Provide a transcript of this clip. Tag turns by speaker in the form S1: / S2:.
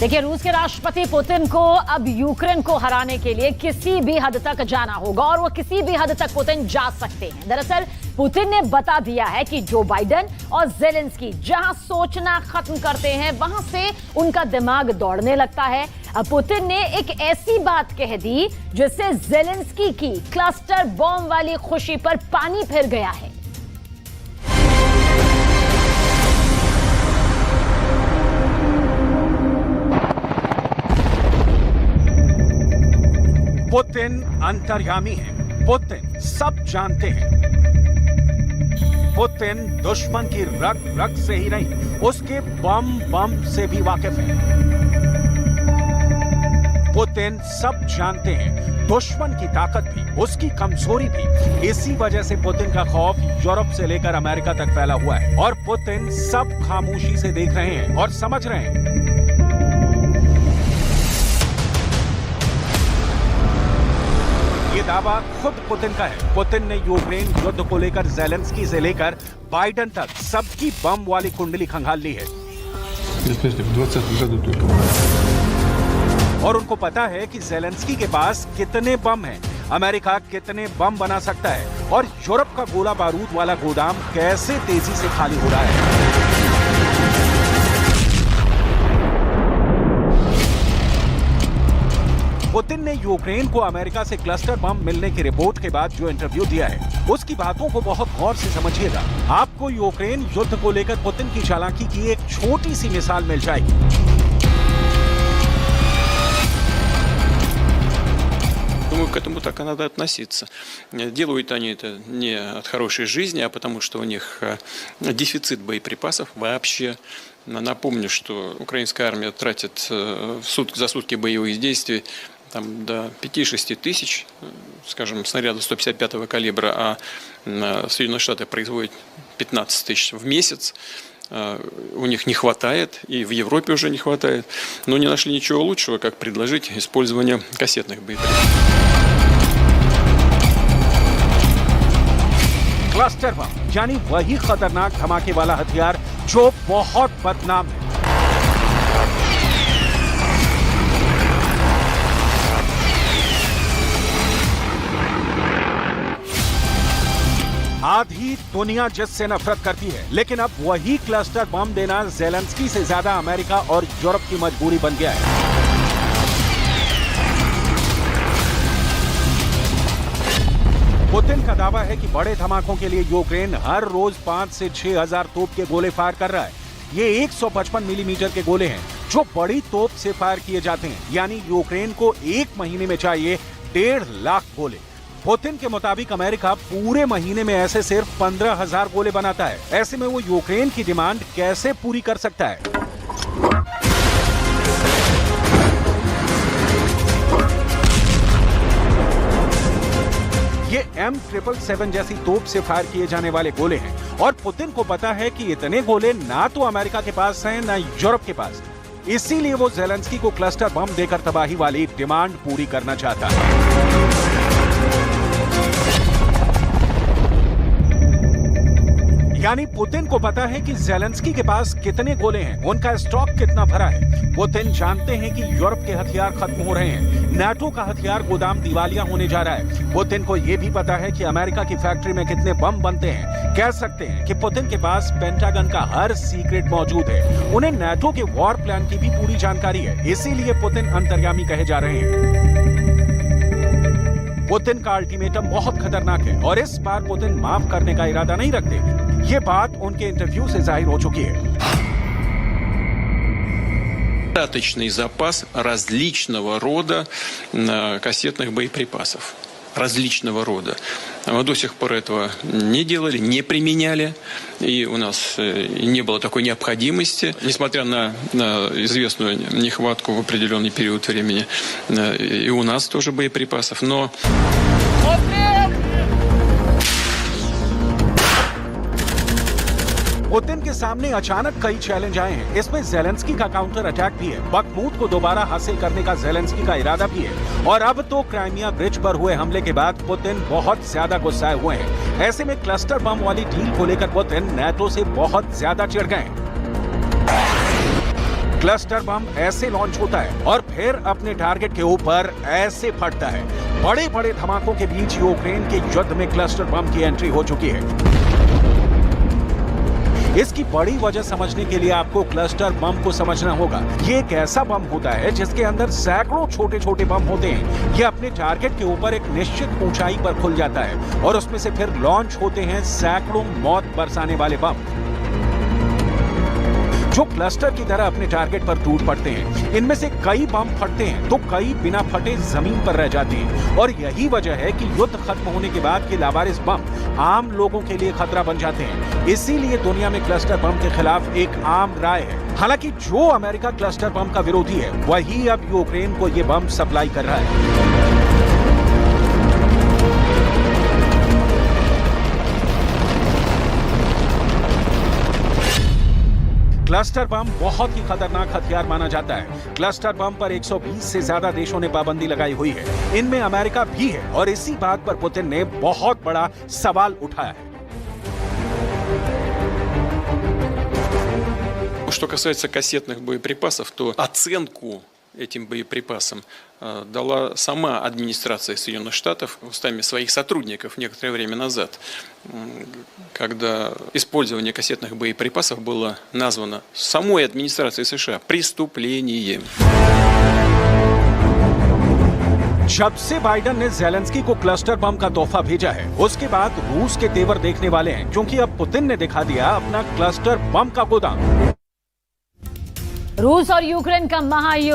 S1: देखिए, रूस के राष्ट्रपति पुतिन को अब यूक्रेन को हराने के लिए किसी भी हद तक जाना होगा और वो किसी भी हद तक पुतिन जा सकते हैं। दरअसल पुतिन ने बता दिया है कि जो बाइडेन और जेलेंस्की जहां सोचना खत्म करते हैं वहां से उनका दिमाग दौड़ने लगता है। अब पुतिन ने एक ऐसी बात कह दी जिससे जेलेंस्की की क्लस्टर बॉम्ब वाली खुशी पर पानी फिर गया है।
S2: पुतिन अंतर्यामी है। पुतिन सब जानते हैं। पुतिन दुश्मन की रग रग से ही नहीं, उसके बम से भी वाकिफ है। पुतिन सब जानते हैं, दुश्मन की ताकत भी, उसकी कमजोरी भी। इसी वजह से पुतिन का खौफ यूरोप से लेकर अमेरिका तक फैला हुआ है और पुतिन सब खामोशी से देख रहे हैं और समझ रहे हैं। ये दावा खुद पुतिन का है। पुतिन ने यूक्रेन युद्ध को लेकर जेलेंस्की से लेकर बाइडेन तक सबकी बम वाली कुंडली खंगाल ली है और उनको पता है कि जेलेंस्की के पास कितने बम हैं, अमेरिका कितने बम बना सकता है और यूरोप का गोला बारूद वाला गोदाम कैसे तेजी से खाली हो रहा है। पुतिन ने यूक्रेन को अमेरिका से क्लस्टर बम मिलने की रिपोर्ट के बाद जो इंटरव्यू दिया है, उसकी बातों को बहुत गौर से समझिएगा। आपको यूक्रेन युद्ध को लेकर पुतिन की चालाकी की एक छोटी सी मिसाल मिल जाएगी।
S3: Думаю, к этому так и надо относиться. Делают они это не от хорошей жизни, а потому что у них дефицит боеприпасов вообще. Напомню, что украинская армия тратит за сутки боевых действий там, до 5-6 тысяч, скажем, снарядов 155-го калибра, а Соединенные Штаты производят 15 тысяч в месяц. У них не хватает, и в Европе уже не хватает, но не нашли ничего лучшего, как предложить использование кассетных боеприпасов.
S2: क्लस्टर बम यानी वही खतरनाक धमाके वाला हथियार जो बहुत बदनाम है। आधी दुनिया जिससे नफरत करती है, लेकिन अब वही क्लस्टर बम देना जेलेंस्की से ज्यादा अमेरिका और यूरोप की मजबूरी बन गया है। पुतिन का दावा है कि बड़े धमाकों के लिए यूक्रेन हर रोज 5 से 6 हजार तोप के गोले फायर कर रहा है। ये 155 मिलीमीटर के गोले हैं जो बड़ी तोप से फायर किए जाते हैं, यानी यूक्रेन को 1 महीने में चाहिए 1.5 लाख गोले। पुतिन के मुताबिक अमेरिका पूरे महीने में ऐसे सिर्फ 15,000 गोले बनाता है। ऐसे में वो यूक्रेन की डिमांड कैसे पूरी कर सकता है? ये M777 जैसी तोप से फायर किए जाने वाले गोले हैं और पुतिन को पता है कि इतने गोले ना तो अमेरिका के पास हैं ना यूरोप के पास। इसीलिए वो जेलेंस्की को क्लस्टर बम देकर तबाही वाली डिमांड पूरी करना चाहता है। यानी पुतिन को पता है कि जेलेंस्की के पास कितने गोले हैं, उनका स्टॉक कितना भरा है। पुतिन जानते हैं कि यूरोप के हथियार खत्म हो रहे हैं, नाटो का हथियार गोदाम दिवालिया होने जा रहा है। पुतिन को यह भी पता है कि अमेरिका की फैक्ट्री में कितने बम बनते हैं। कह सकते हैं कि पुतिन के पास पेंटागन का हर सीक्रेट मौजूद है। उन्हें नाटो के वॉर प्लान की भी पूरी जानकारी है, इसीलिए पुतिन अंतर्यामी कहे जा रहे हैं। पुतिन का अल्टीमेटम बहुत खतरनाक है और इस बार पुतिन माफ करने का इरादा नहीं रखते। ये बात उनके इंटरव्यू से जाहिर हो चुकी है।
S3: Достаточный запас различного рода кассетных боеприпасов. Различного рода. Мы до сих пор этого не делали, не применяли, и у нас не было такой необходимости. Несмотря на известную нехватку в определенный период времени, и у нас тоже боеприпасов, но...
S2: पुतिन के सामने अचानक कई चैलेंज आए हैं। इसमें जेलेंस्की का काउंटर अटैक भी है, बखमूत को दोबारा हासिल करने का जेलेंस्की का इरादा भी है और अब तो क्राइमिया ब्रिज पर हुए हमले के बाद पुतिन बहुत ज्यादा गुस्साए हुए हैं। ऐसे में क्लस्टर बम वाली डील को लेकर पुतिन नाटो से बहुत ज्यादा चिढ़ गए। क्लस्टर बम ऐसे लॉन्च होता है और फिर अपने टारगेट के ऊपर ऐसे फटता है। बड़े बड़े धमाकों के बीच यूक्रेन के युद्ध में क्लस्टर बम की एंट्री हो चुकी है। इसकी बड़ी वजह समझने के लिए आपको क्लस्टर बम को समझना होगा। ये एक ऐसा बम होता है जिसके अंदर सैकड़ों छोटे छोटे बम होते हैं। ये अपने टारगेट के ऊपर एक निश्चित ऊंचाई पर खुल जाता है और उसमें से फिर लॉन्च होते हैं सैकड़ों मौत बरसाने वाले बम जो क्लस्टर की तरह अपने टारगेट पर टूट पड़ते हैं। इनमें से कई बम फटते हैं तो कई बिना फटे जमीन पर रह जाते हैं और यही वजह है कि युद्ध खत्म होने के बाद के लावारिस बम आम लोगों के लिए खतरा बन जाते हैं। इसीलिए दुनिया में क्लस्टर बम के खिलाफ एक आम राय है। हालांकि जो अमेरिका क्लस्टर बम का विरोधी है वही अब यूक्रेन को ये बम सप्लाई कर रहा है। क्लस्टर बम बहुत ही खतरनाक हथियार माना जाता है। क्लस्टर बम पर 120 से ज्यादा देशों ने पाबंदी लगाई हुई है। इनमें अमेरिका भी है और इसी बात पर पुतिन ने बहुत बड़ा सवाल उठाया है।
S3: Что касается кассетных боеприпасов, то оценку этим боеприпасам дала сама администрация Соединенных Штатов устами своих сотрудников некоторое время назад, когда использование кассетных боеприпасов было названо самой администрацией США преступлением.
S2: जब से बाइडेन ने ज़ेलेंस्की को क्लस्टर बम का तोहफा भेजा है उसके बाद रूस के तेवर देखने वाले हैं, क्योंकि अब पुतिन ने दिखा दिया अपना क्लस्टर बम का गोदाम।
S1: रूस और यूक्रेन का महायुद्ध